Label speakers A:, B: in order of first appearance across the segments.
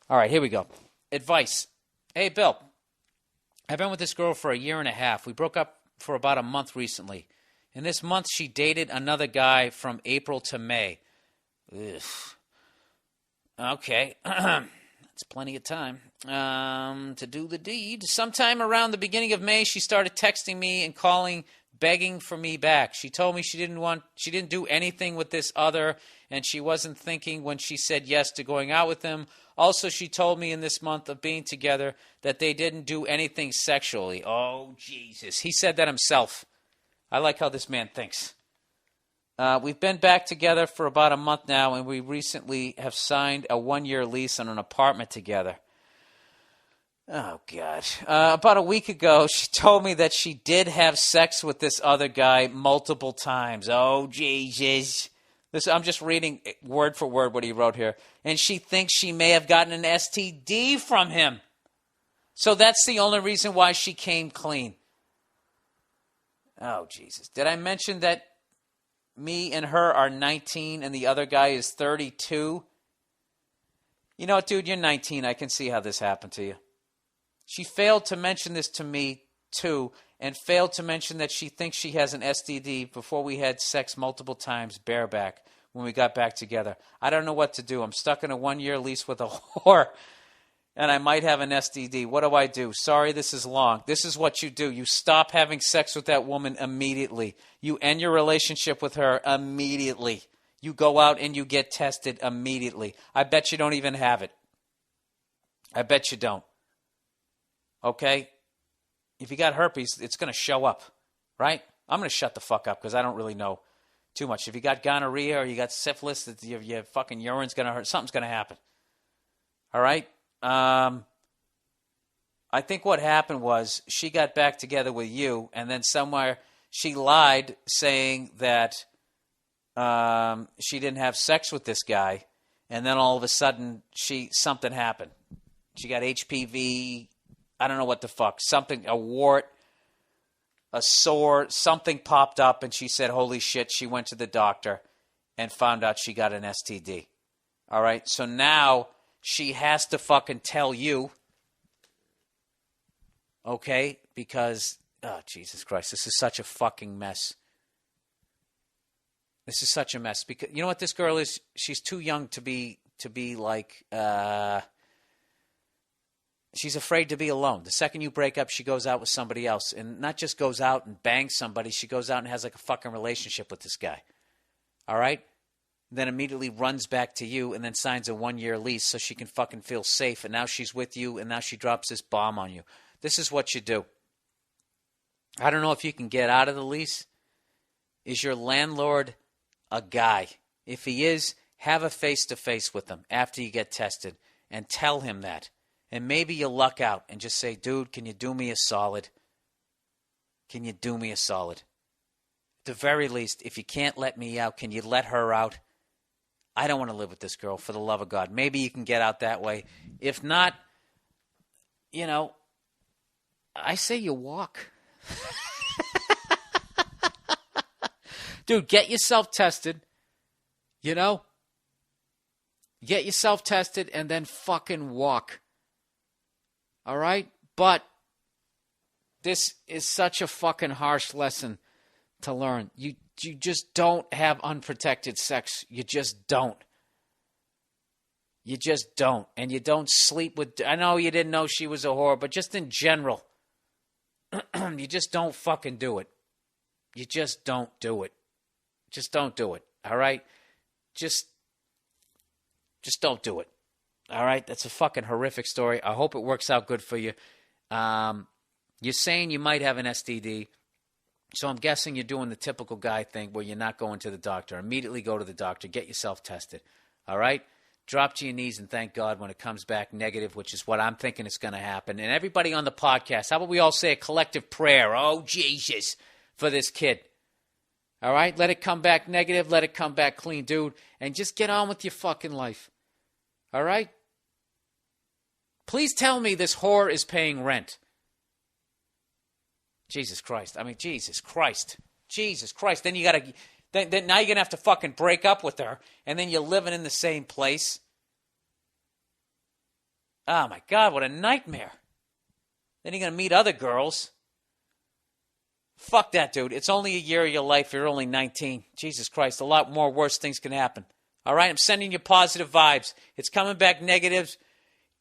A: All right, here we go. Advice. Hey, Bill. I've been with this girl for a year and a half. We broke up for about a month recently. In this month, she dated another guy from April to May. Ugh. Okay. That's plenty of time to do the deed. Sometime around the beginning of May, she started texting me and calling, begging for me back. She told me she didn't do anything with this other, and she wasn't thinking when she said yes to going out with him. Also, she told me in this month of being together that they didn't do anything sexually. Oh, Jesus. He said that himself. I like how this man thinks. We've been back together for about a month now, and we recently have signed a 1-year lease on an apartment together. Oh, God. About a week ago, she told me that she did have sex with this other guy multiple times. Oh, Jesus. I'm just reading word for word what he wrote here. And she thinks she may have gotten an STD from him. So that's the only reason why she came clean. Oh, Jesus. Did I mention that me and her are 19 and the other guy is 32? You know what, dude? You're 19. I can see how this happened to you. She failed to mention this to me, too, and failed to mention that she thinks she has an STD before we had sex multiple times bareback when we got back together. I don't know what to do. I'm stuck in a 1-year lease with a whore, and I might have an STD. What do I do? Sorry, this is long. This is what you do. You stop having sex with that woman immediately. You end your relationship with her immediately. You go out and you get tested immediately. I bet you don't even have it. I bet you don't. Okay? If you got herpes, it's going to show up, right? I'm going to shut the fuck up because I don't really know too much. If you got gonorrhea or you got syphilis, your fucking urine's going to hurt. Something's going to happen. All right? I think what happened was she got back together with you, and then somewhere she lied saying that she didn't have sex with this guy, and then all of a sudden something happened. She got HPV. I don't know what the fuck. Something, a wart, a sore, something popped up, and she said, holy shit, she went to the doctor and found out she got an STD. All right? So now she has to fucking tell you, okay? Because, oh, Jesus Christ, this is such a fucking mess. This is such a mess. Because you know what this girl is? She's too young to be like, she's afraid to be alone. The second you break up, she goes out with somebody else. And not just goes out and bangs somebody, she goes out and has like a fucking relationship with this guy. All right? Then immediately runs back to you and then signs a 1-year lease so she can fucking feel safe. And now she's with you and now she drops this bomb on you. This is what you do. I don't know if you can get out of the lease. Is your landlord a guy? If he is, have a face-to-face with him after you get tested and tell him that. And maybe you luck out and just say, dude, can you do me a solid? Can you do me a solid? At the very least, if you can't let me out, can you let her out? I don't want to live with this girl, for the love of God. Maybe you can get out that way. If not, you know, I say you walk. Dude, get yourself tested. You know? Get yourself tested and then fucking walk. All right? But this is such a fucking harsh lesson to learn. You just don't have unprotected sex. You just don't. You just don't. And you don't sleep with... I know you didn't know she was a whore, but just in general, you just don't fucking do it. You just don't do it. Just don't do it. All right? Just don't do it. All right? That's a fucking horrific story. I hope it works out good for you. You're saying you might have an STD, so I'm guessing you're doing the typical guy thing where you're not going to the doctor. Immediately go to the doctor. Get yourself tested. All right? Drop to your knees and thank God when it comes back negative, which is what I'm thinking is going to happen. And everybody on the podcast, how about we all say a collective prayer? Oh, Jesus, for this kid. All right? Let it come back negative. Let it come back clean, dude. And just get on with your fucking life. All right? Please tell me this whore is paying rent. Jesus Christ. I mean, Jesus Christ. Jesus Christ. Then you got to... Then now you're going to have to fucking break up with her, and then you're living in the same place. Oh, my God, what a nightmare. Then you're going to meet other girls. Fuck that, dude. It's only a year of your life. You're only 19. Jesus Christ, a lot more worse things can happen. All right? I'm sending you positive vibes. It's coming back negatives.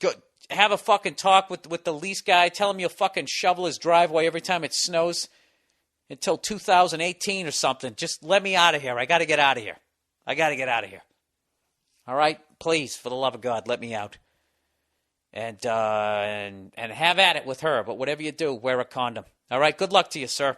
A: Go have a fucking talk with the lease guy. Tell him you'll fucking shovel his driveway every time it snows until 2018 or something. Just let me out of here. I got to get out of here. All right? Please, for the love of God, let me out. And have at it with her. But whatever you do, wear a condom. All right? Good luck to you, sir.